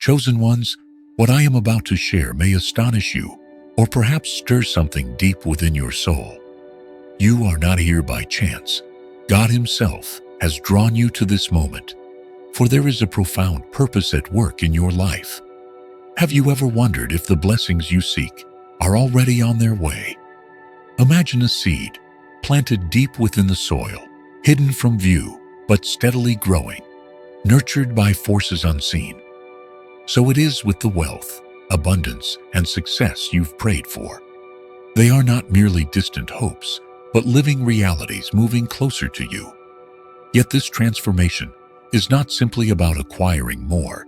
Chosen ones, what I am about to share may astonish you, or perhaps stir something deep within your soul. You are not here by chance. God Himself has drawn you to this moment, for there is a profound purpose at work in your life. Have you ever wondered if the blessings you seek are already on their way? Imagine a seed planted deep within the soil, hidden from view, but steadily growing, nurtured by forces unseen. So it is with the wealth, abundance, and success you've prayed for. They are not merely distant hopes, but living realities moving closer to you. Yet this transformation is not simply about acquiring more.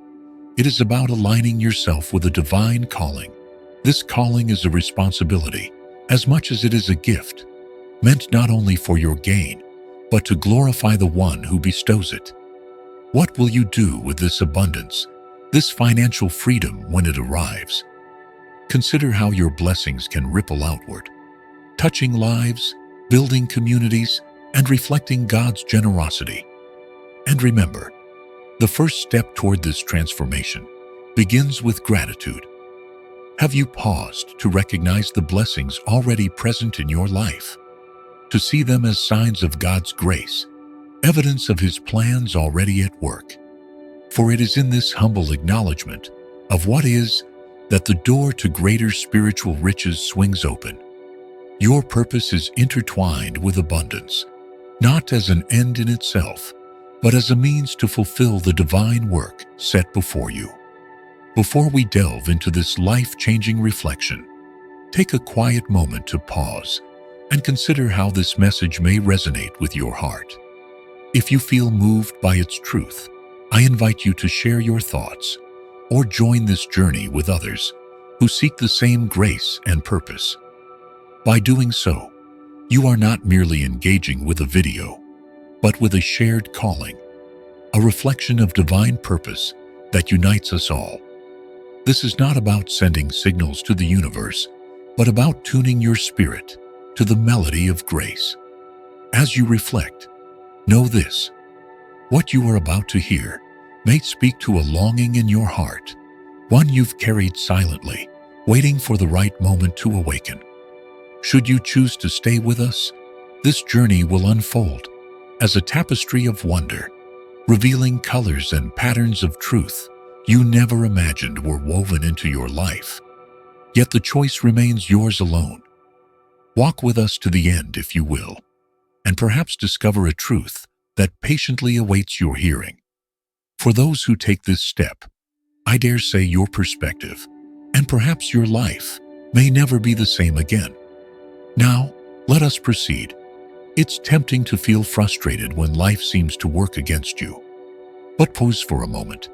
It is about aligning yourself with a divine calling. This calling is a responsibility, as much as it is a gift, meant not only for your gain, but to glorify the one who bestows it. What will you do with this abundance, this financial freedom when it arrives? Consider how your blessings can ripple outward, touching lives, building communities, and reflecting God's generosity. And remember, the first step toward this transformation begins with gratitude. Have you paused to recognize the blessings already present in your life? To see them as signs of God's grace, evidence of His plans already at work? For it is in this humble acknowledgement of what is that the door to greater spiritual riches swings open. Your purpose is intertwined with abundance, not as an end in itself, but as a means to fulfill the divine work set before you. Before we delve into this life-changing reflection, take a quiet moment to pause and consider how this message may resonate with your heart. If you feel moved by its truth, I invite you to share your thoughts or join this journey with others who seek the same grace and purpose. By doing so, you are not merely engaging with a video, but with a shared calling, a reflection of divine purpose that unites us all. This is not about sending signals to the universe, but about tuning your spirit to the melody of grace. As you reflect, know this: what you are about to hear may speak to a longing in your heart, one you've carried silently, waiting for the right moment to awaken. Should you choose to stay with us, this journey will unfold as a tapestry of wonder, revealing colors and patterns of truth you never imagined were woven into your life. Yet the choice remains yours alone. Walk with us to the end, if you will, and perhaps discover a truth that patiently awaits your hearing. For those who take this step, I dare say your perspective, and perhaps your life, may never be the same again. Now, let us proceed. It's tempting to feel frustrated when life seems to work against you. But pause for a moment.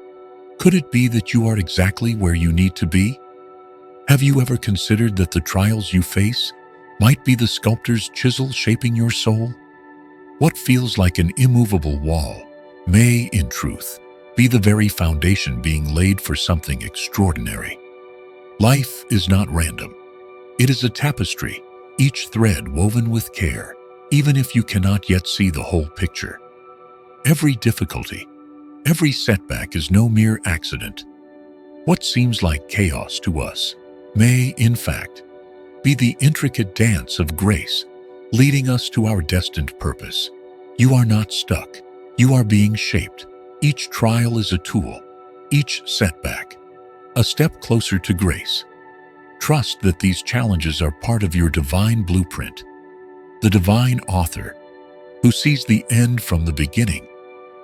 Could it be that you are exactly where you need to be? Have you ever considered that the trials you face might be the sculptor's chisel shaping your soul? What feels like an immovable wall may, in truth, be the very foundation being laid for something extraordinary. Life is not random. It is a tapestry, each thread woven with care, even if you cannot yet see the whole picture. Every difficulty, every setback is no mere accident. What seems like chaos to us may, in fact, be the intricate dance of grace leading us to our destined purpose. You are not stuck. You are being shaped. Each trial is a tool, each setback a step closer to grace. Trust that these challenges are part of your divine blueprint. The divine author, who sees the end from the beginning,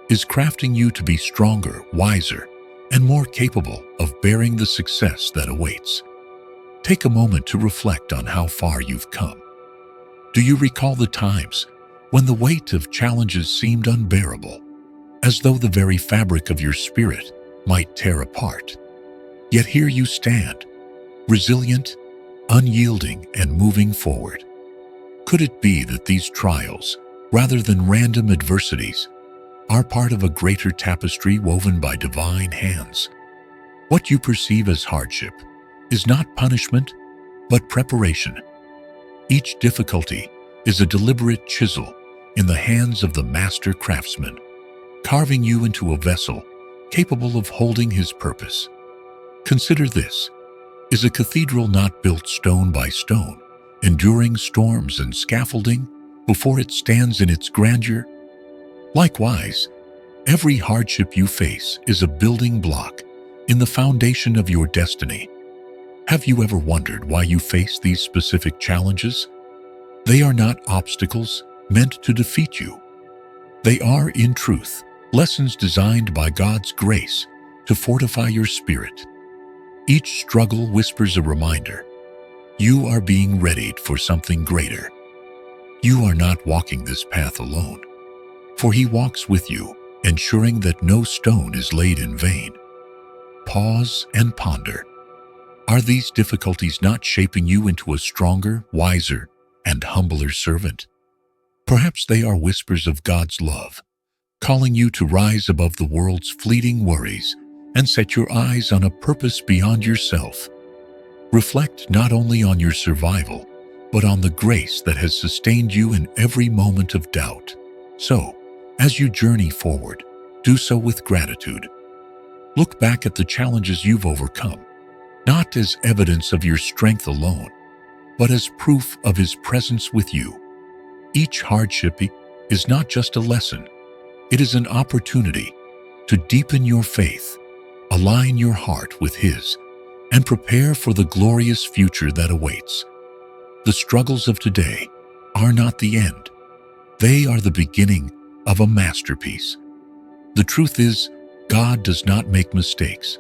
is crafting you to be stronger, wiser, and more capable of bearing the success that awaits. Take a moment to reflect on how far you've come. Do you recall the times when the weight of challenges seemed unbearable, as though the very fabric of your spirit might tear apart? Yet here you stand, resilient, unyielding, and moving forward. Could it be that these trials, rather than random adversities, are part of a greater tapestry woven by divine hands? What you perceive as hardship is not punishment, but preparation. Each difficulty is a deliberate chisel in the hands of the master craftsman, carving you into a vessel capable of holding his purpose. Consider this: is a cathedral not built stone by stone, enduring storms and scaffolding before it stands in its grandeur? Likewise, every hardship you face is a building block in the foundation of your destiny. Have you ever wondered why you face these specific challenges? They are not obstacles meant to defeat you. They are, in truth, lessons designed by God's grace to fortify your spirit. Each struggle whispers a reminder: you are being readied for something greater. You are not walking this path alone, for He walks with you, ensuring that no stone is laid in vain. Pause and ponder. Are these difficulties not shaping you into a stronger, wiser, and humbler servant? Perhaps they are whispers of God's love, calling you to rise above the world's fleeting worries and set your eyes on a purpose beyond yourself. Reflect not only on your survival, but on the grace that has sustained you in every moment of doubt. So, as you journey forward, do so with gratitude. Look back at the challenges you've overcome, not as evidence of your strength alone, but as proof of His presence with you. Each hardship is not just a lesson, it is an opportunity to deepen your faith, align your heart with His, and prepare for the glorious future that awaits. The struggles of today are not the end. They are the beginning of a masterpiece. The truth is, God does not make mistakes.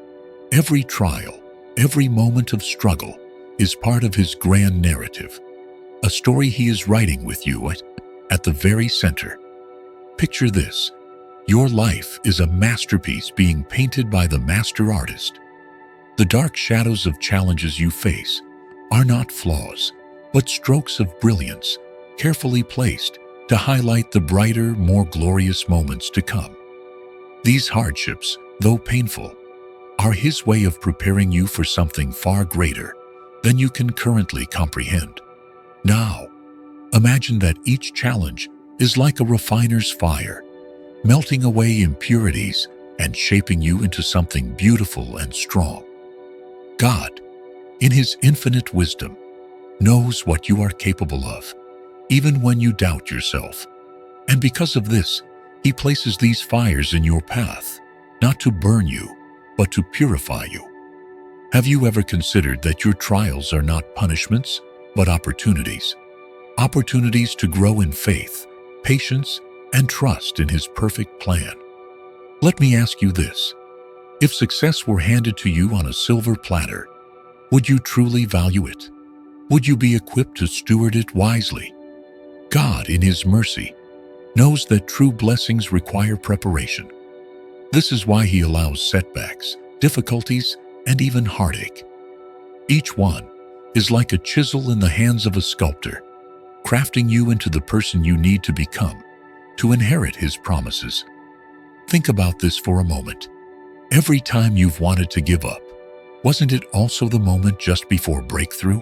Every trial, every moment of struggle is part of His grand narrative, a story He is writing with you at the very center. Picture this: your life is a masterpiece being painted by the master artist. The dark shadows of challenges you face are not flaws, but strokes of brilliance, carefully placed to highlight the brighter, more glorious moments to come. These hardships, though painful, are His way of preparing you for something far greater than you can currently comprehend. Now, imagine that each challenge is like a refiner's fire, melting away impurities and shaping you into something beautiful and strong. God, in His infinite wisdom, knows what you are capable of, even when you doubt yourself. And because of this, He places these fires in your path, not to burn you, but to purify you. Have you ever considered that your trials are not punishments, but opportunities? Opportunities to grow in faith, patience, and trust in His perfect plan. Let me ask you this: if success were handed to you on a silver platter, would you truly value it? Would you be equipped to steward it wisely? God, in His mercy, knows that true blessings require preparation. This is why He allows setbacks, difficulties, and even heartache. Each one is like a chisel in the hands of a sculptor, crafting you into the person you need to become to inherit His promises. Think about this for a moment. Every time you've wanted to give up, wasn't it also the moment just before breakthrough?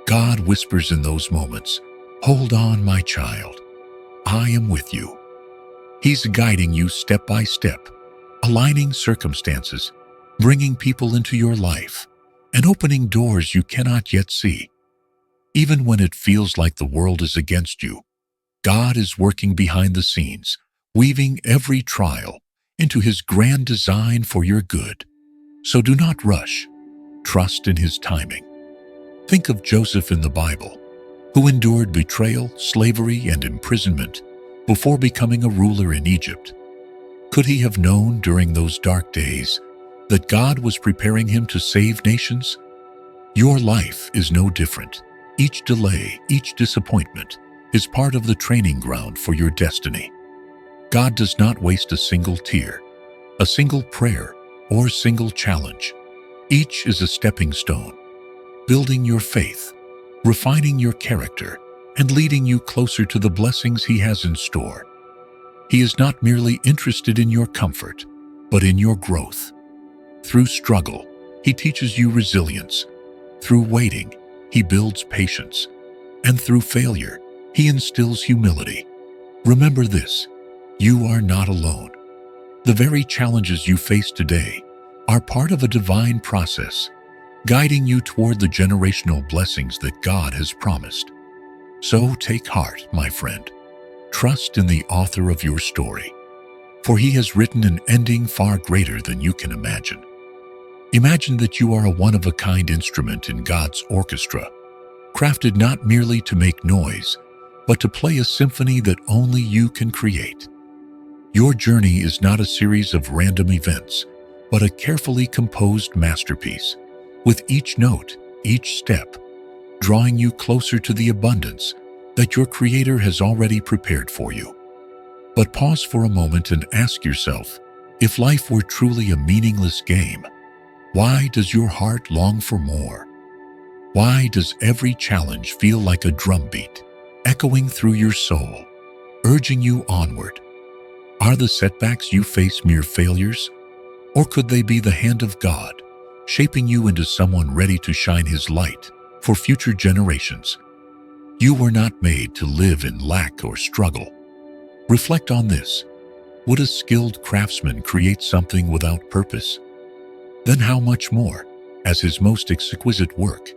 God whispers in those moments, "Hold on, my child. I am with you." He's guiding you step by step, aligning circumstances, bringing people into your life, and opening doors you cannot yet see. Even when it feels like the world is against you, God is working behind the scenes, weaving every trial into His grand design for your good. So do not rush. Trust in His timing. Think of Joseph in the Bible, who endured betrayal, slavery, and imprisonment before becoming a ruler in Egypt. Could he have known during those dark days that God was preparing him to save nations? Your life is no different. Each delay, each disappointment is part of the training ground for your destiny. God does not waste a single tear, a single prayer, or a single challenge. Each is a stepping stone, building your faith, refining your character, and leading you closer to the blessings He has in store. He is not merely interested in your comfort, but in your growth. Through struggle, He teaches you resilience. Through waiting, He builds patience. And through failure, He instills humility. Remember this: you are not alone. The very challenges you face today are part of a divine process, guiding you toward the generational blessings that God has promised. So take heart, my friend. Trust in the author of your story, for he has written an ending far greater than you can imagine. Imagine that you are a one-of-a-kind instrument in God's orchestra, crafted not merely to make noise, but to play a symphony that only you can create. Your journey is not a series of random events, but a carefully composed masterpiece, with each note, each step, drawing you closer to the abundance that your Creator has already prepared for you. But pause for a moment and ask yourself, if life were truly a meaningless game, why does your heart long for more? Why does every challenge feel like a drumbeat, echoing through your soul, urging you onward? Are the setbacks you face mere failures? Or could they be the hand of God, shaping you into someone ready to shine His light for future generations? You were not made to live in lack or struggle. Reflect on this. Would a skilled craftsman create something without purpose? Then how much more, as his most exquisite work,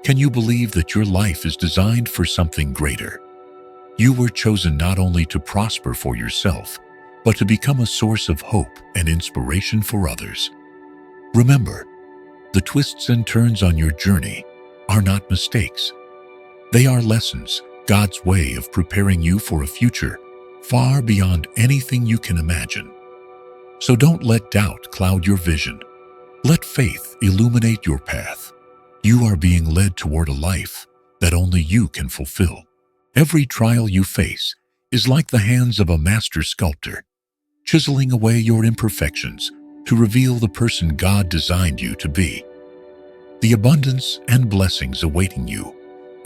can you believe that your life is designed for something greater? You were chosen not only to prosper for yourself, but to become a source of hope and inspiration for others. Remember, the twists and turns on your journey are not mistakes. They are lessons, God's way of preparing you for a future far beyond anything you can imagine. So don't let doubt cloud your vision. Let faith illuminate your path. You are being led toward a life that only you can fulfill. Every trial you face is like the hands of a master sculptor, chiseling away your imperfections to reveal the person God designed you to be. The abundance and blessings awaiting you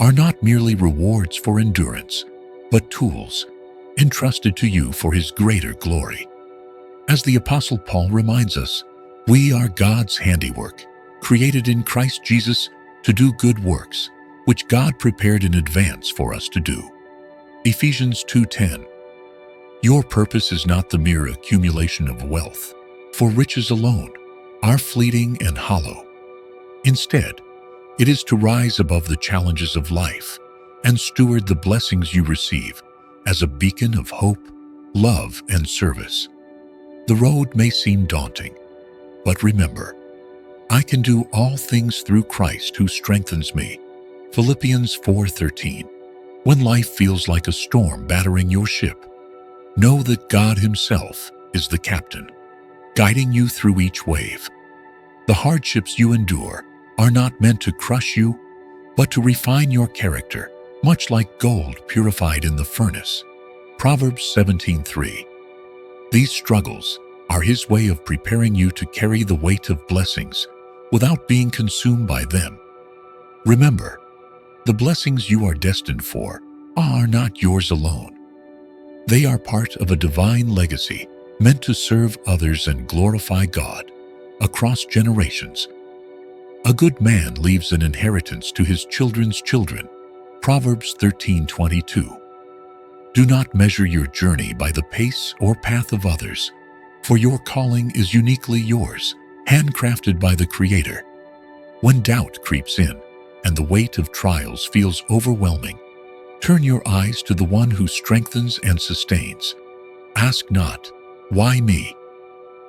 are not merely rewards for endurance, but tools entrusted to you for His greater glory. As the Apostle Paul reminds us, we are God's handiwork, created in Christ Jesus to do good works, which God prepared in advance for us to do. Ephesians 2:10. Your purpose is not the mere accumulation of wealth, for riches alone are fleeting and hollow. Instead, it is to rise above the challenges of life and steward the blessings you receive as a beacon of hope, love, and service. The road may seem daunting, but remember, I can do all things through Christ who strengthens me. Philippians 4:13. When life feels like a storm battering your ship, know that God Himself is the captain, guiding you through each wave. The hardships you endure are not meant to crush you, but to refine your character, much like gold purified in the furnace. Proverbs 17:3. These struggles are His way of preparing you to carry the weight of blessings without being consumed by them. Remember, the blessings you are destined for are not yours alone. They are part of a divine legacy meant to serve others and glorify God across generations. A good man leaves an inheritance to his children's children. Proverbs 13:22. Do not measure your journey by the pace or path of others, for your calling is uniquely yours, handcrafted by the Creator. When doubt creeps in and the weight of trials feels overwhelming, turn your eyes to the one who strengthens and sustains. Ask not, "Why me?"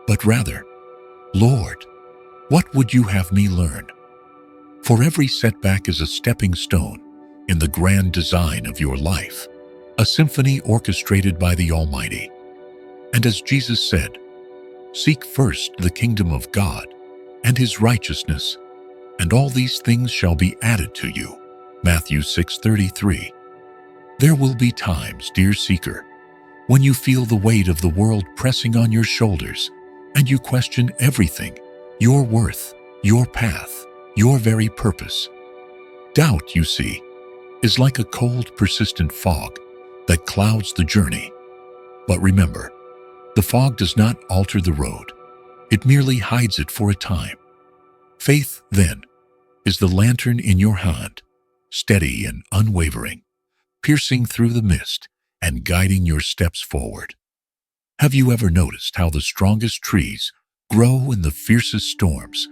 but rather, "Lord, what would you have me learn?" For every setback is a stepping stone in the grand design of your life, a symphony orchestrated by the Almighty. And as Jesus said, "Seek first the kingdom of God and His righteousness, and all these things shall be added to you." Matthew 6:33. There will be times, dear seeker, when you feel the weight of the world pressing on your shoulders and you question everything, your worth, your path, your very purpose. Doubt, you see, is like a cold, persistent fog that clouds the journey. But remember, the fog does not alter the road. It merely hides it for a time. Faith, then, is the lantern in your hand, steady and unwavering, piercing through the mist and guiding your steps forward. Have you ever noticed how the strongest trees grow in the fiercest storms.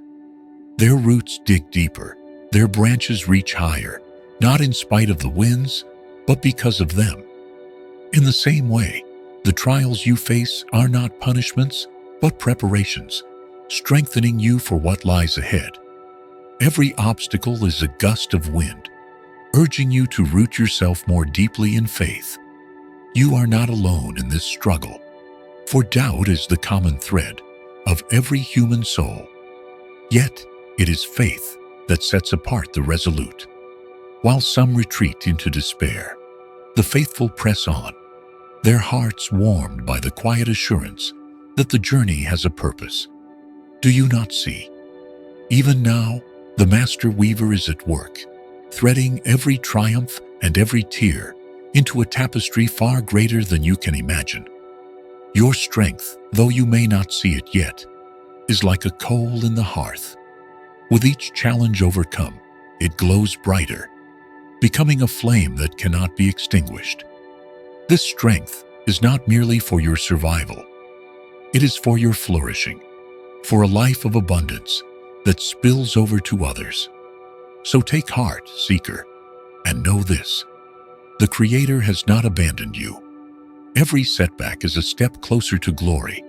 Their roots dig deeper, their branches reach higher, not in spite of the winds, but because of them. In the same way, the trials you face are not punishments, but preparations, strengthening you for what lies ahead. Every obstacle is a gust of wind, urging you to root yourself more deeply in faith. You are not alone in this struggle, for doubt is the common thread of every human soul. Yet, it is faith that sets apart the resolute. While some retreat into despair, the faithful press on, their hearts warmed by the quiet assurance that the journey has a purpose. Do you not see? Even now, the master weaver is at work, threading every triumph and every tear into a tapestry far greater than you can imagine. Your strength, though you may not see it yet, is like a coal in the hearth. With each challenge overcome, it glows brighter, becoming a flame that cannot be extinguished. This strength is not merely for your survival. It is for your flourishing, for a life of abundance that spills over to others. So take heart, seeker, and know this: the Creator has not abandoned you. Every setback is a step closer to glory.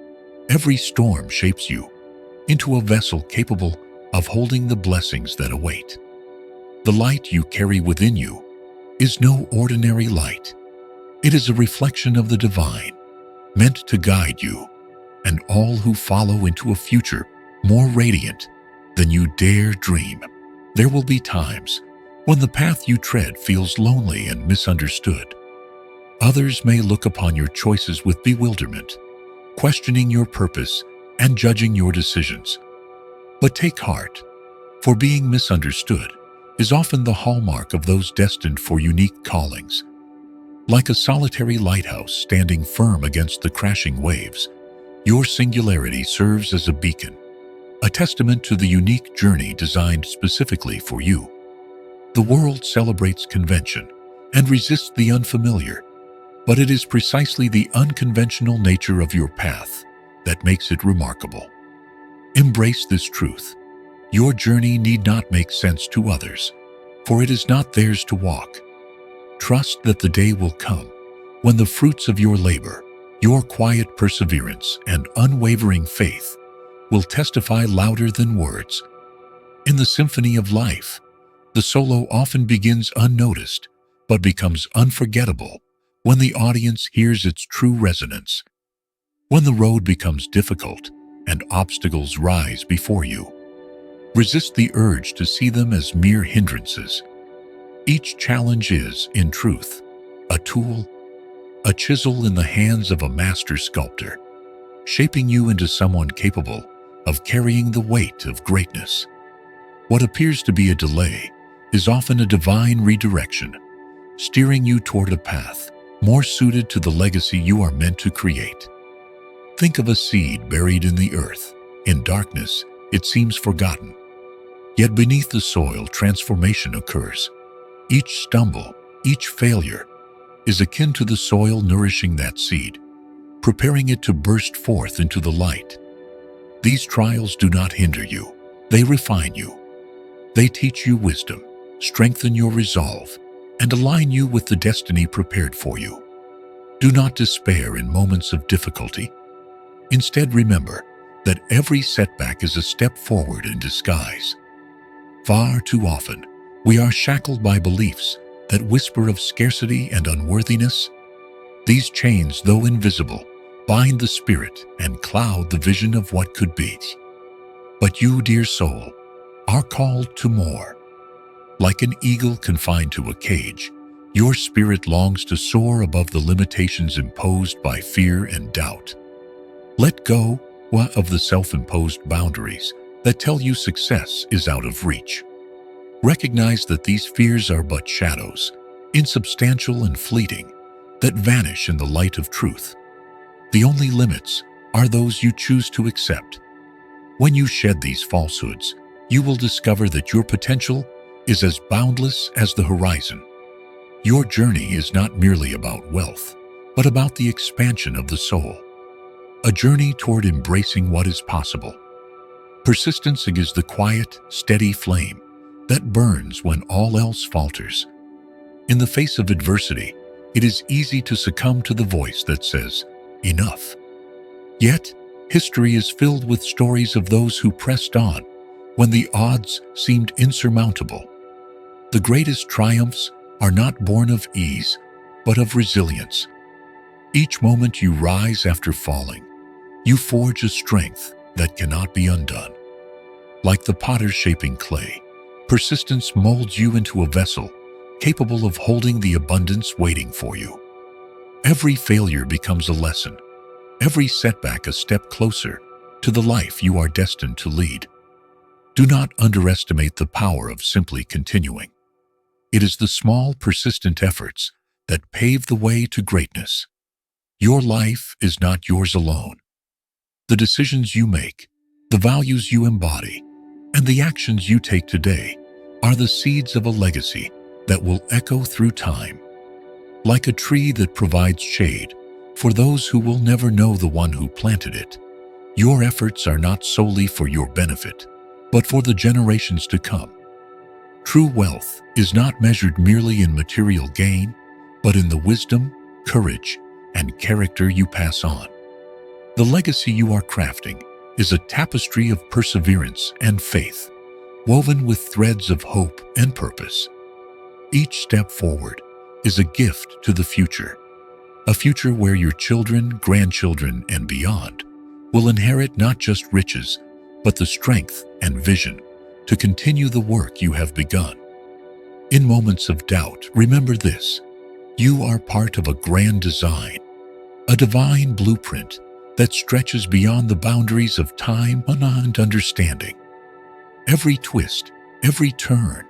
Every storm shapes you into a vessel capable of holding the blessings that await. The light you carry within you is no ordinary light. It is a reflection of the divine, meant to guide you and all who follow into a future more radiant than you dare dream. There will be times when the path you tread feels lonely and misunderstood. Others may look upon your choices with bewilderment, questioning your purpose and judging your decisions. But take heart, for being misunderstood is often the hallmark of those destined for unique callings. Like a solitary lighthouse standing firm against the crashing waves, your singularity serves as a beacon, a testament to the unique journey designed specifically for you. The world celebrates convention and resists the unfamiliar, but it is precisely the unconventional nature of your path that makes it remarkable. Embrace this truth. Your journey need not make sense to others, for it is not theirs to walk. Trust that the day will come when the fruits of your labor, your quiet perseverance, and unwavering faith will testify louder than words. In the symphony of life, the solo often begins unnoticed, but becomes unforgettable when the audience hears its true resonance. When the road becomes difficult and obstacles rise before you, resist the urge to see them as mere hindrances. Each challenge is, in truth, a tool, a chisel in the hands of a master sculptor, shaping you into someone capable of carrying the weight of greatness. What appears to be a delay is often a divine redirection, steering you toward a path more suited to the legacy you are meant to create. Think of a seed buried in the earth. In darkness, it seems forgotten. Yet beneath the soil, transformation occurs. Each stumble, each failure, is akin to the soil nourishing that seed, preparing it to burst forth into the light. These trials do not hinder you. They refine you. They teach you wisdom, strengthen your resolve, and align you with the destiny prepared for you. Do not despair in moments of difficulty. Instead, remember that every setback is a step forward in disguise. Far too often, we are shackled by beliefs that whisper of scarcity and unworthiness. These chains, though invisible, bind the spirit and cloud the vision of what could be. But you, dear soul, are called to more. Like an eagle confined to a cage, your spirit longs to soar above the limitations imposed by fear and doubt. Let go of the self-imposed boundaries that tell you success is out of reach. Recognize that these fears are but shadows, insubstantial and fleeting, that vanish in the light of truth. The only limits are those you choose to accept. When you shed these falsehoods, you will discover that your potential is as boundless as the horizon. Your journey is not merely about wealth, but about the expansion of the soul. a journey toward embracing what is possible. Persistence is the quiet, steady flame that burns when all else falters. In the face of adversity, it is easy to succumb to the voice that says, "Enough." Yet, history is filled with stories of those who pressed on when the odds seemed insurmountable. The greatest triumphs are not born of ease, but of resilience. Each moment you rise after falling, you forge a strength that cannot be undone. Like the potter shaping clay, persistence molds you into a vessel capable of holding the abundance waiting for you. Every failure becomes a lesson, every setback a step closer to the life you are destined to lead. Do not underestimate the power of simply continuing. It is the small, persistent efforts that pave the way to greatness. Your life is not yours alone. The decisions you make, the values you embody, and the actions you take today are the seeds of a legacy that will echo through time. Like a tree that provides shade for those who will never know the one who planted it, your efforts are not solely for your benefit, but for the generations to come. True wealth is not measured merely in material gain, but in the wisdom, courage, and character you pass on. The legacy you are crafting is a tapestry of perseverance and faith, woven with threads of hope and purpose. Each step forward is a gift to the future, a future where your children, grandchildren, and beyond will inherit not just riches, but the strength and vision to continue the work you have begun. In moments of doubt, remember this: you are part of a grand design, a divine blueprint that stretches beyond the boundaries of time and understanding. Every twist, every turn,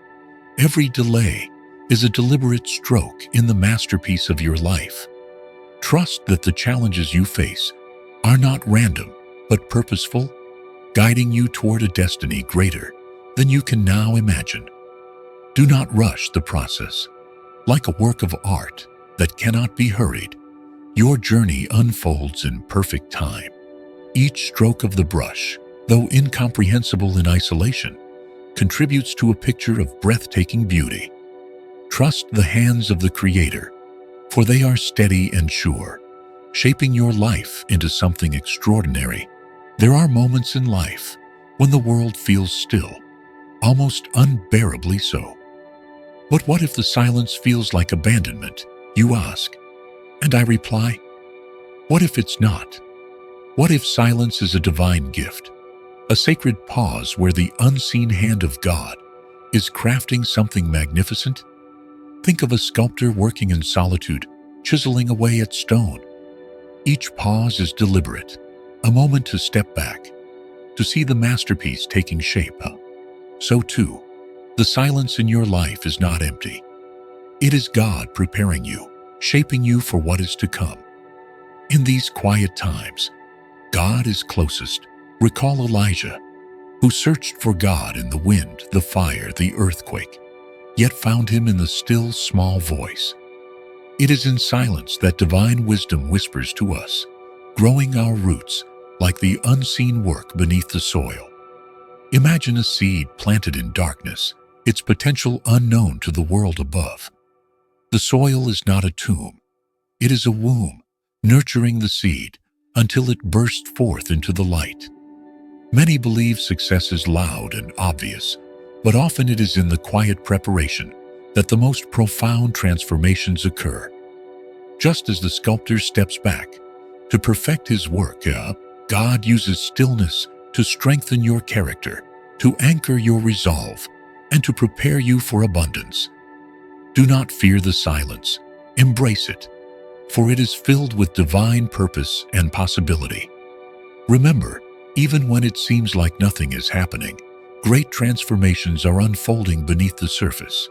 every delay is a deliberate stroke in the masterpiece of your life. Trust that the challenges you face are not random, but purposeful, guiding you toward a destiny greater than you can now imagine. Do not rush the process. Like a work of art that cannot be hurried, your journey unfolds in perfect time. Each stroke of the brush, though incomprehensible in isolation, contributes to a picture of breathtaking beauty. Trust the hands of the Creator, for they are steady and sure, shaping your life into something extraordinary. There are moments in life when the world feels still, almost unbearably so. But what if the silence feels like abandonment, you ask? And I reply, what if it's not? What if silence is a divine gift, a sacred pause where the unseen hand of God is crafting something magnificent? Think of a sculptor working in solitude, chiseling away at stone. Each pause is deliberate, a moment to step back, to see the masterpiece taking shape. So too, the silence in your life is not empty. It is God preparing you, shaping you for what is to come. In these quiet times, God is closest. Recall Elijah, who searched for God in the wind, the fire, the earthquake, yet found him in the still, small voice. It is in silence that divine wisdom whispers to us, growing our roots like the unseen work beneath the soil. Imagine a seed planted in darkness, its potential unknown to the world above. The soil is not a tomb. It is a womb, nurturing the seed until it bursts forth into the light. Many believe success is loud and obvious, but often it is in the quiet preparation that the most profound transformations occur. Just as the sculptor steps back to perfect his work, God uses stillness to strengthen your character, to anchor your resolve, and to prepare you for abundance. Do not fear the silence. Embrace it, for it is filled with divine purpose and possibility. Remember, even when it seems like nothing is happening, great transformations are unfolding beneath the surface.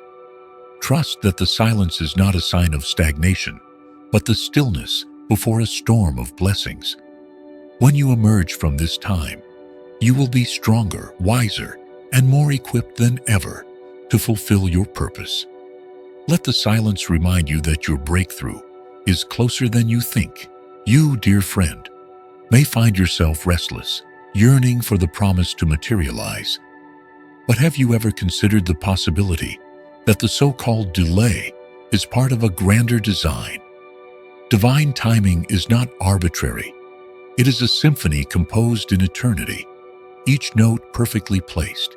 Trust that the silence is not a sign of stagnation, but the stillness before a storm of blessings. When you emerge from this time, you will be stronger, wiser, and more equipped than ever to fulfill your purpose. Let the silence remind you that your breakthrough is closer than you think. You, dear friend, may find yourself restless, yearning for the promise to materialize. But have you ever considered the possibility that the so-called delay is part of a grander design? Divine timing is not arbitrary. It is a symphony composed in eternity, each note perfectly placed,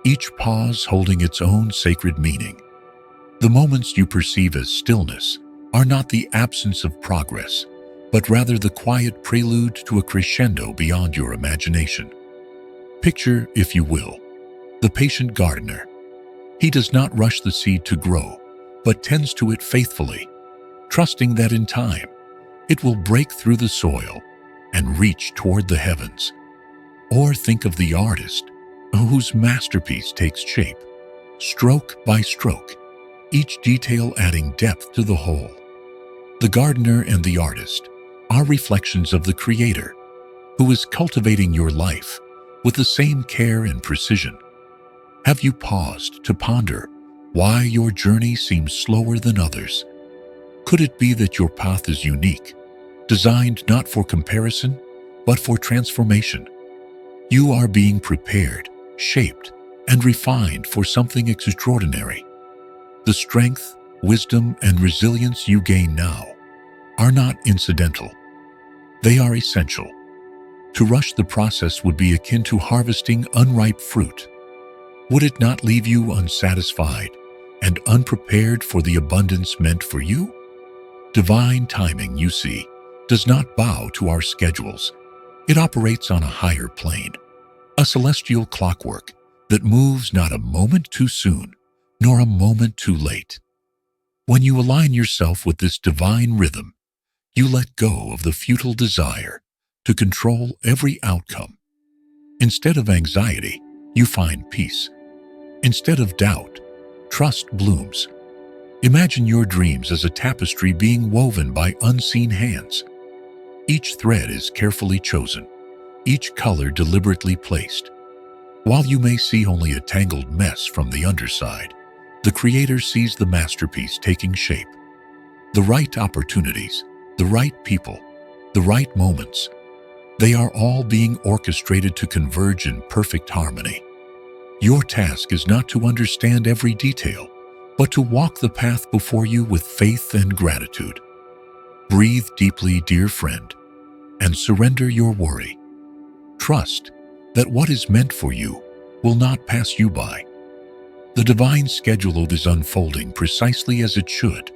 each pause holding its own sacred meaning. The moments you perceive as stillness are not the absence of progress, but rather the quiet prelude to a crescendo beyond your imagination. Picture, if you will, the patient gardener. He does not rush the seed to grow, but tends to it faithfully, trusting that in time, it will break through the soil and reach toward the heavens. Or think of the artist whose masterpiece takes shape, stroke by stroke, each detail adding depth to the whole. The gardener and the artist are reflections of the Creator, who is cultivating your life with the same care and precision. Have you paused to ponder why your journey seems slower than others? Could it be that your path is unique, designed not for comparison, but for transformation? You are being prepared, shaped, and refined for something extraordinary. The strength, wisdom, and resilience you gain now are not incidental. They are essential. To rush the process would be akin to harvesting unripe fruit. Would it not leave you unsatisfied and unprepared for the abundance meant for you? Divine timing, you see, does not bow to our schedules. It operates on a higher plane, a celestial clockwork that moves not a moment too soon, nor a moment too late. When you align yourself with this divine rhythm, you let go of the futile desire to control every outcome. Instead of anxiety, you find peace. Instead of doubt, trust blooms. Imagine your dreams as a tapestry being woven by unseen hands. Each thread is carefully chosen, each color deliberately placed. While you may see only a tangled mess from the underside, the Creator sees the masterpiece taking shape. The right opportunities, the right people, the right moments, they are all being orchestrated to converge in perfect harmony. Your task is not to understand every detail, but to walk the path before you with faith and gratitude. Breathe deeply, dear friend, and surrender your worry. Trust that what is meant for you will not pass you by. The divine schedule is unfolding precisely as it should,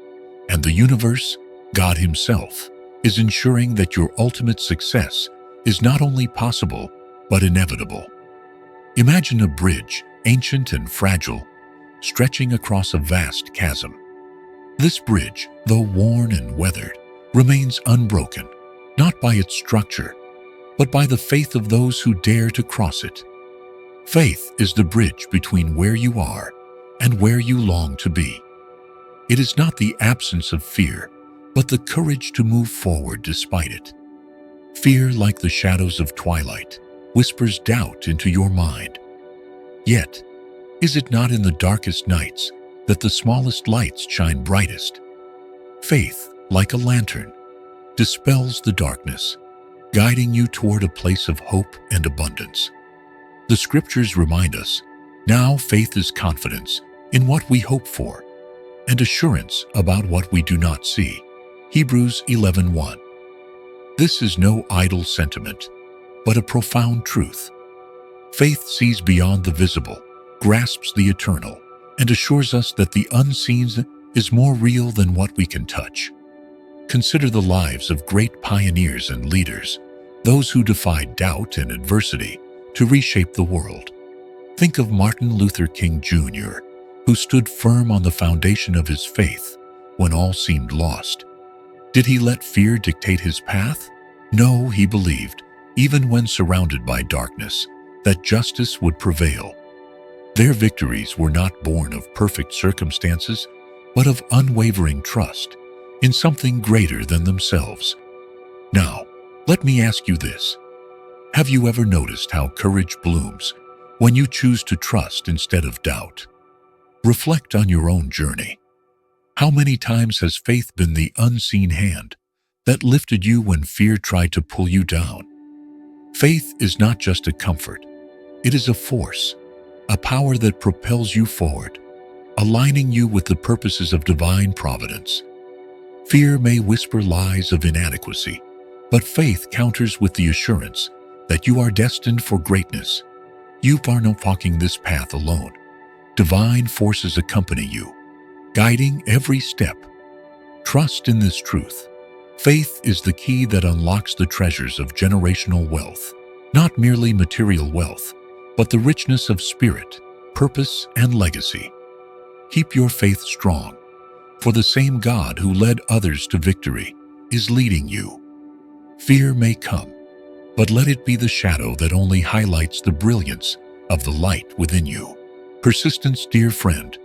and the universe, God Himself, is ensuring that your ultimate success is not only possible, but inevitable. Imagine a bridge, ancient and fragile, stretching across a vast chasm. This bridge, though worn and weathered, remains unbroken, not by its structure, but by the faith of those who dare to cross it. Faith is the bridge between where you are and where you long to be. It is not the absence of fear, but the courage to move forward despite it. Fear, like the shadows of twilight, whispers doubt into your mind. Yet, is it not in the darkest nights that the smallest lights shine brightest? Faith, like a lantern, dispels the darkness, guiding you toward a place of hope and abundance. The Scriptures remind us, now faith is confidence in what we hope for, and assurance about what we do not see. Hebrews 11:1. This is no idle sentiment, but a profound truth. Faith sees beyond the visible, grasps the eternal, and assures us that the unseen is more real than what we can touch. Consider the lives of great pioneers and leaders, those who defied doubt and adversity to reshape the world. Think of Martin Luther King Jr., who stood firm on the foundation of his faith when all seemed lost. Did he let fear dictate his path? No, he believed, even when surrounded by darkness, that justice would prevail. Their victories were not born of perfect circumstances, but of unwavering trust in something greater than themselves. Now, let me ask you this. Have you ever noticed how courage blooms when you choose to trust instead of doubt? Reflect on your own journey. How many times has faith been the unseen hand that lifted you when fear tried to pull you down? Faith is not just a comfort. It is a force, a power that propels you forward, aligning you with the purposes of divine providence. Fear may whisper lies of inadequacy, but faith counters with the assurance that you are destined for greatness. You are not walking this path alone. Divine forces accompany you, guiding every step. Trust in this truth. Faith is the key that unlocks the treasures of generational wealth, not merely material wealth, but the richness of spirit, purpose, and legacy. Keep your faith strong, for the same God who led others to victory is leading you. Fear may come, but let it be the shadow that only highlights the brilliance of the light within you. Persistence, dear friend,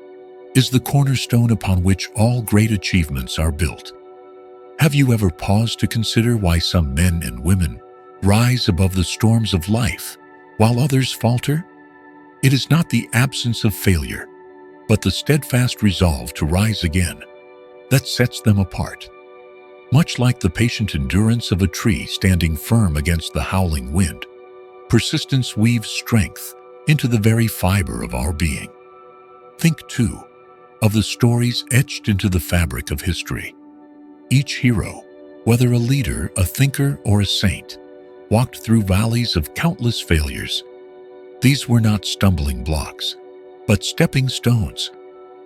is the cornerstone upon which all great achievements are built. Have you ever paused to consider why some men and women rise above the storms of life while others falter? It is not the absence of failure, but the steadfast resolve to rise again that sets them apart. Much like the patient endurance of a tree standing firm against the howling wind, persistence weaves strength into the very fiber of our being. Think, too, of the stories etched into the fabric of history. Each hero, whether a leader, a thinker, or a saint, walked through valleys of countless failures. These were not stumbling blocks, but stepping stones,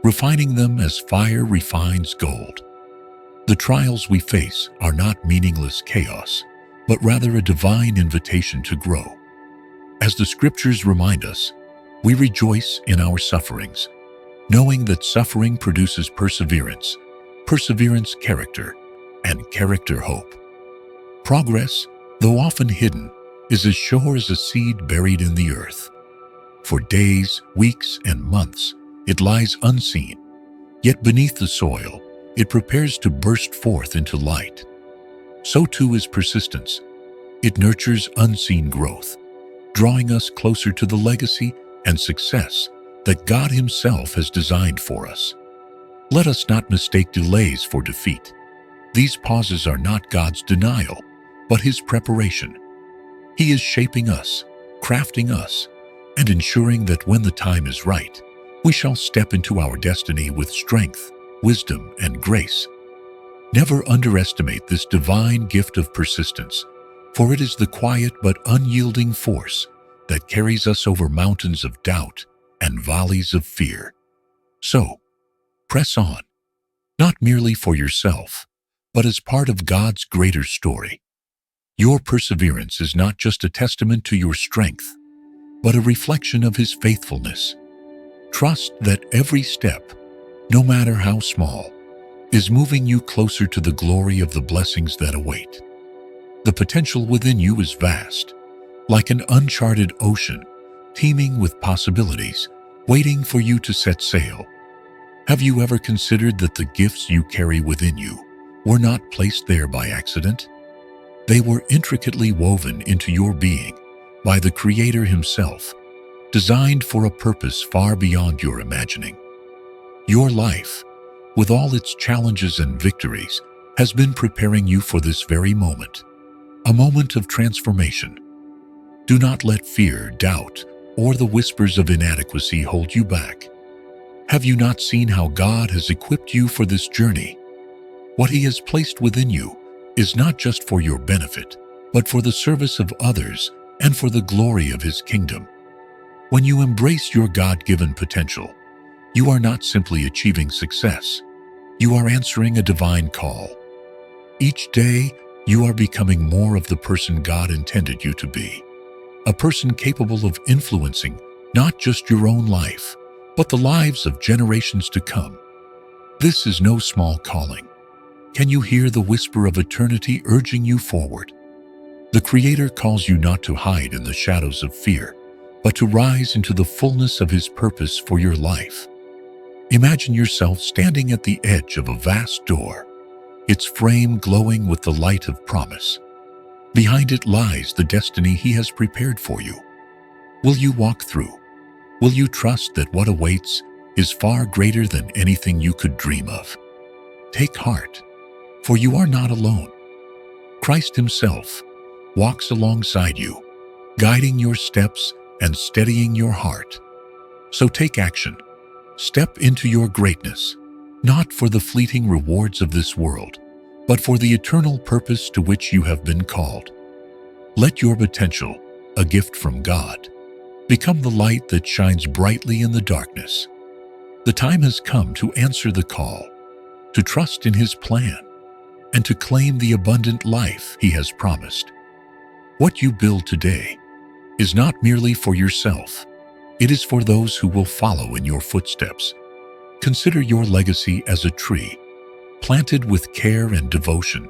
refining them as fire refines gold. The trials we face are not meaningless chaos, but rather a divine invitation to grow. As the scriptures remind us, we rejoice in our sufferings, knowing that suffering produces perseverance, perseverance character, and character hope. Progress, though often hidden, is as sure as a seed buried in the earth. For days, weeks, and months, it lies unseen, yet beneath the soil, it prepares to burst forth into light. So too is persistence. It nurtures unseen growth, drawing us closer to the legacy and success that God Himself has designed for us. Let us not mistake delays for defeat. These pauses are not God's denial, but His preparation. He is shaping us, crafting us, and ensuring that when the time is right, we shall step into our destiny with strength, wisdom, and grace. Never underestimate this divine gift of persistence, for it is the quiet but unyielding force that carries us over mountains of doubt and valleys of fear. So, press on, not merely for yourself, but as part of God's greater story. Your perseverance is not just a testament to your strength, but a reflection of His faithfulness. Trust that every step, no matter how small, is moving you closer to the glory of the blessings that await. The potential within you is vast, like an uncharted ocean, teeming with possibilities, waiting for you to set sail. Have you ever considered that the gifts you carry within you were not placed there by accident? They were intricately woven into your being by the Creator Himself, designed for a purpose far beyond your imagining. Your life, with all its challenges and victories, has been preparing you for this very moment, a moment of transformation. Do not let fear, doubt, or the whispers of inadequacy hold you back. Have you not seen how God has equipped you for this journey? What He has placed within you is not just for your benefit, but for the service of others and for the glory of His kingdom. When you embrace your God-given potential, you are not simply achieving success, you are answering a divine call. Each day, you are becoming more of the person God intended you to be, a person capable of influencing not just your own life, but the lives of generations to come. This is no small calling. Can you hear the whisper of eternity urging you forward? The Creator calls you not to hide in the shadows of fear, but to rise into the fullness of His purpose for your life. Imagine yourself standing at the edge of a vast door, its frame glowing with the light of promise. Behind it lies the destiny He has prepared for you. Will you walk through? Will you trust that what awaits is far greater than anything you could dream of? Take heart, for you are not alone. Christ Himself walks alongside you, guiding your steps and steadying your heart. So take action. Step into your greatness, not for the fleeting rewards of this world, but for the eternal purpose to which you have been called. Let your potential, a gift from God, become the light that shines brightly in the darkness. The time has come to answer the call, to trust in His plan, and to claim the abundant life He has promised. What you build today is not merely for yourself. It is for those who will follow in your footsteps. Consider your legacy as a tree, planted with care and devotion,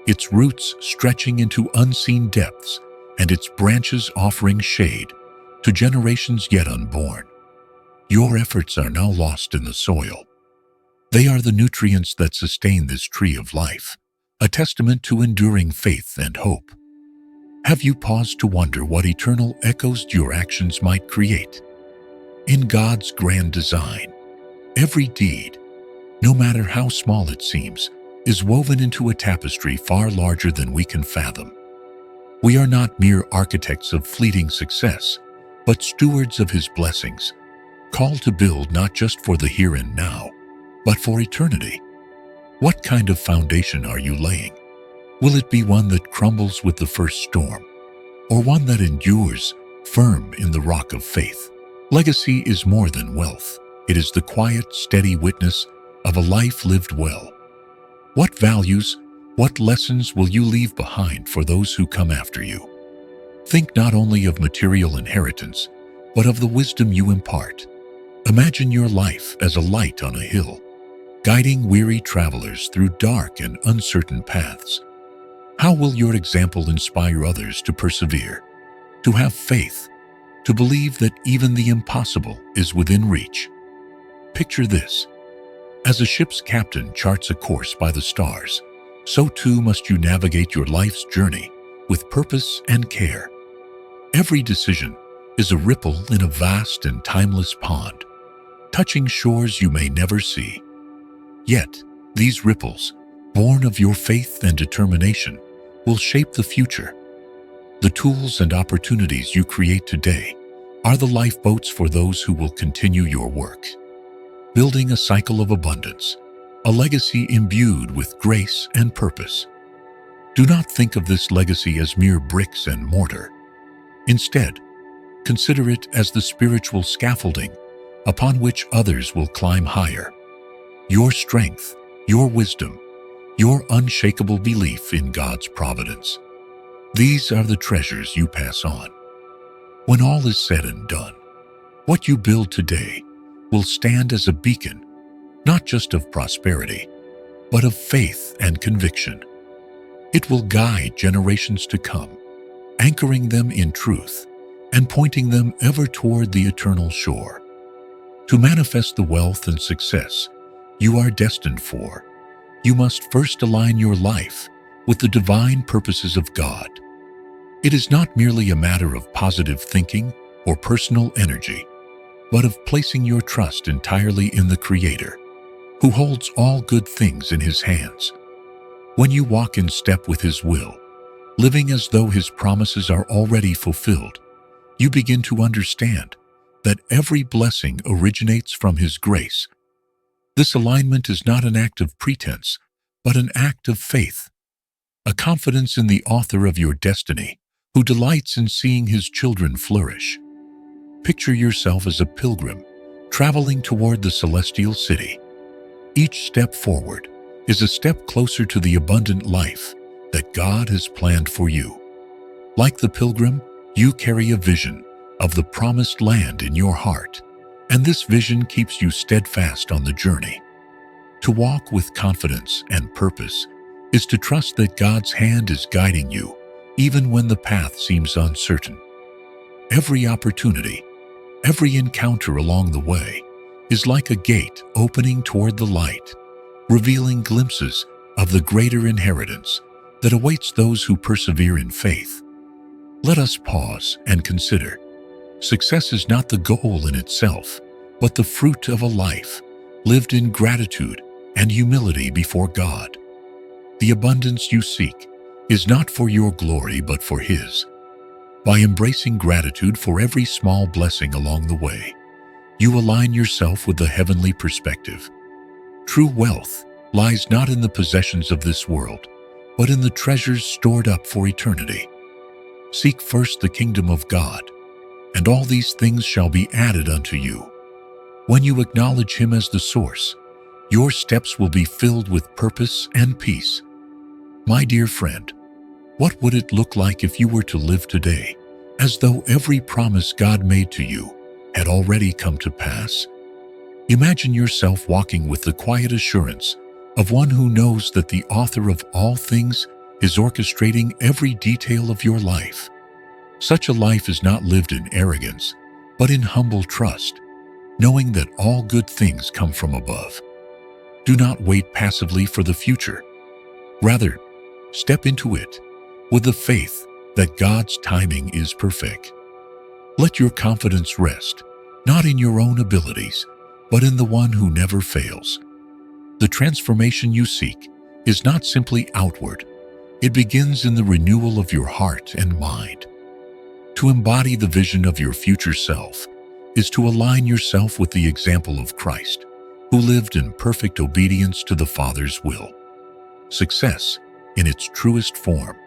its roots stretching into unseen depths and its branches offering shade to generations yet unborn. Your efforts are now lost in the soil. They are the nutrients that sustain this tree of life, a testament to enduring faith and hope. Have you paused to wonder what eternal echoes your actions might create? In God's grand design, every deed, no matter how small it seems, is woven into a tapestry far larger than we can fathom. We are not mere architects of fleeting success, but stewards of His blessings, called to build not just for the here and now, but for eternity. What kind of foundation are you laying? Will it be one that crumbles with the first storm, or one that endures firm in the rock of faith? Legacy is more than wealth. It is the quiet, steady witness of a life lived well. What values, what lessons will you leave behind for those who come after you? Think not only of material inheritance, but of the wisdom you impart. Imagine your life as a light on a hill, guiding weary travelers through dark and uncertain paths. How will your example inspire others to persevere, to have faith, to believe that even the impossible is within reach? Picture this. As a ship's captain charts a course by the stars, so too must you navigate your life's journey with purpose and care. Every decision is a ripple in a vast and timeless pond, touching shores you may never see. Yet, these ripples, born of your faith and determination, will shape the future. The tools and opportunities you create today are the lifeboats for those who will continue your work, building a cycle of abundance, a legacy imbued with grace and purpose. Do not think of this legacy as mere bricks and mortar. Instead, consider it as the spiritual scaffolding upon which others will climb higher. Your strength, your wisdom, your unshakable belief in God's providence. These are the treasures you pass on. When all is said and done, what you build today will stand as a beacon, not just of prosperity, but of faith and conviction. It will guide generations to come, anchoring them in truth and pointing them ever toward the eternal shore. To manifest the wealth and success you are destined for, you must first align your life with the divine purposes of God. It is not merely a matter of positive thinking or personal energy, but of placing your trust entirely in the Creator, who holds all good things in His hands. When you walk in step with His will, living as though His promises are already fulfilled, you begin to understand that every blessing originates from His grace. This alignment is not an act of pretense, but an act of faith, a confidence in the author of your destiny, who delights in seeing His children flourish. Picture yourself as a pilgrim, traveling toward the celestial city. Each step forward is a step closer to the abundant life that God has planned for you. Like the pilgrim, you carry a vision of the promised land in your heart, and this vision keeps you steadfast on the journey. To walk with confidence and purpose is to trust that God's hand is guiding you, even when the path seems uncertain. Every opportunity, every encounter along the way is like a gate opening toward the light, revealing glimpses of the greater inheritance that awaits those who persevere in faith. Let us pause and consider. Success is not the goal in itself, but the fruit of a life lived in gratitude and humility before God. The abundance you seek is not for your glory but for His. By embracing gratitude for every small blessing along the way, you align yourself with the heavenly perspective. True wealth lies not in the possessions of this world, but in the treasures stored up for eternity. Seek first the kingdom of God, and all these things shall be added unto you. When you acknowledge Him as the source, your steps will be filled with purpose and peace. My dear friend, what would it look like if you were to live today as though every promise God made to you had already come to pass? Imagine yourself walking with the quiet assurance of one who knows that the author of all things is orchestrating every detail of your life. Such a life is not lived in arrogance, but in humble trust, knowing that all good things come from above. Do not wait passively for the future. Rather, step into it with the faith that God's timing is perfect. Let your confidence rest, not in your own abilities, but in the one who never fails. The transformation you seek is not simply outward. It begins in the renewal of your heart and mind. To embody the vision of your future self is to align yourself with the example of Christ, who lived in perfect obedience to the Father's will. Success, in its truest form,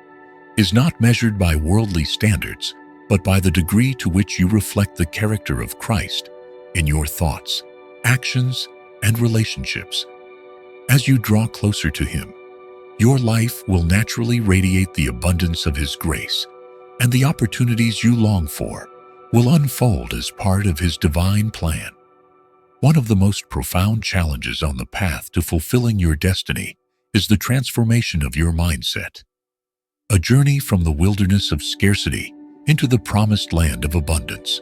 is not measured by worldly standards, but by the degree to which you reflect the character of Christ in your thoughts, actions, and relationships. As you draw closer to Him, your life will naturally radiate the abundance of His grace, and the opportunities you long for will unfold as part of His divine plan. One of the most profound challenges on the path to fulfilling your destiny is the transformation of your mindset. A journey from the wilderness of scarcity into the promised land of abundance.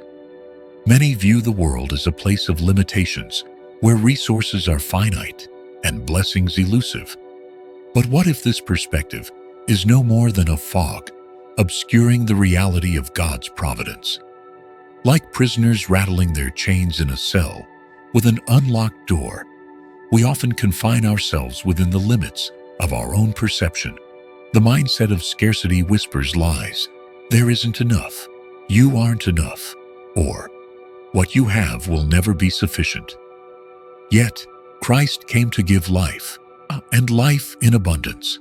Many view the world as a place of limitations, where resources are finite and blessings elusive. But what if this perspective is no more than a fog, obscuring the reality of God's providence? Like prisoners rattling their chains in a cell with an unlocked door, we often confine ourselves within the limits of our own perception. The mindset of scarcity whispers lies. There isn't enough. You aren't enough. Or, what you have will never be sufficient. Yet, Christ came to give life, and life in abundance.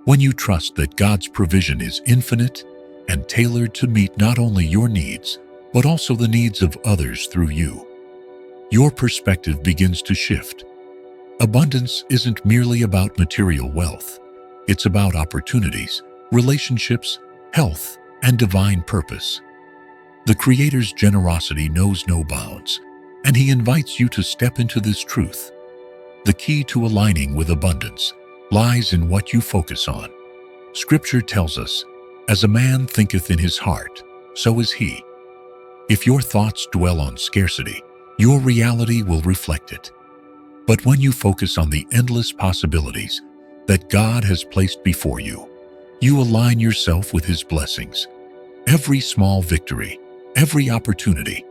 When you trust that God's provision is infinite and tailored to meet not only your needs, but also the needs of others through you, your perspective begins to shift. Abundance isn't merely about material wealth. It's about opportunities, relationships, health, and divine purpose. The Creator's generosity knows no bounds, and He invites you to step into this truth. The key to aligning with abundance lies in what you focus on. Scripture tells us, "As a man thinketh in his heart, so is he." If your thoughts dwell on scarcity, your reality will reflect it. But when you focus on the endless possibilities that God has placed before you, you align yourself with His blessings. Every small victory, every opportunity,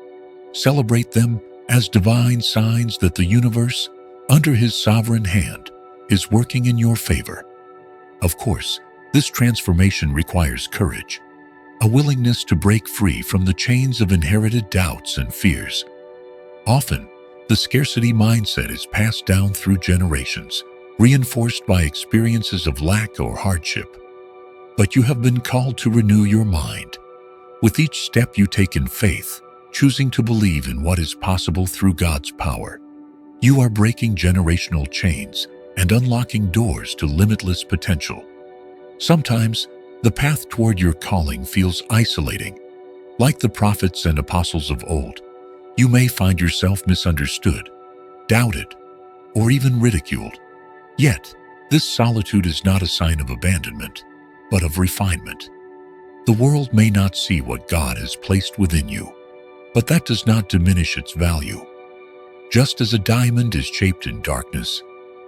celebrate them as divine signs that the universe, under His sovereign hand, is working in your favor. Of course, this transformation requires courage, a willingness to break free from the chains of inherited doubts and fears. Often, the scarcity mindset is passed down through generations, reinforced by experiences of lack or hardship. But you have been called to renew your mind. With each step you take in faith, choosing to believe in what is possible through God's power, you are breaking generational chains and unlocking doors to limitless potential. Sometimes, the path toward your calling feels isolating. Like the prophets and apostles of old, you may find yourself misunderstood, doubted, or even ridiculed. Yet, this solitude is not a sign of abandonment, but of refinement. The world may not see what God has placed within you, but that does not diminish its value. Just as a diamond is shaped in darkness,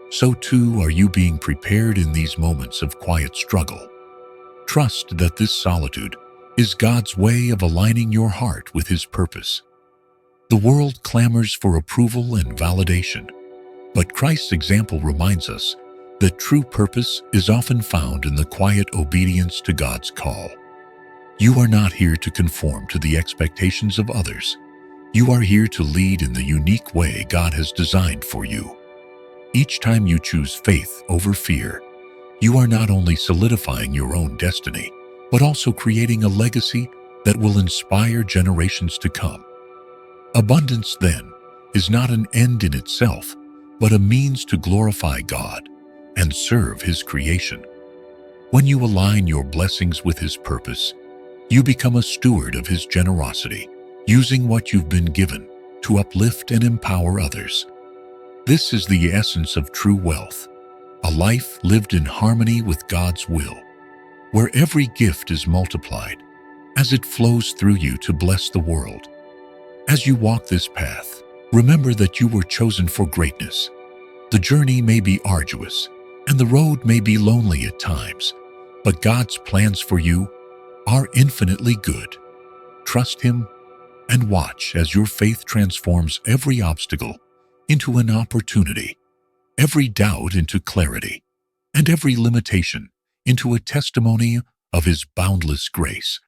so too are you being prepared in these moments of quiet struggle. Trust that this solitude is God's way of aligning your heart with His purpose. The world clamors for approval and validation, but Christ's example reminds us that true purpose is often found in the quiet obedience to God's call. You are not here to conform to the expectations of others. You are here to lead in the unique way God has designed for you. Each time you choose faith over fear, you are not only solidifying your own destiny, but also creating a legacy that will inspire generations to come. Abundance, then, is not an end in itself, but a means to glorify God and serve His creation. When you align your blessings with His purpose, you become a steward of His generosity, using what you've been given to uplift and empower others. This is the essence of true wealth, a life lived in harmony with God's will, where every gift is multiplied as it flows through you to bless the world. As you walk this path, remember that you were chosen for greatness. The journey may be arduous, and the road may be lonely at times, but God's plans for you are infinitely good. Trust Him and watch as your faith transforms every obstacle into an opportunity, every doubt into clarity, and every limitation into a testimony of His boundless grace.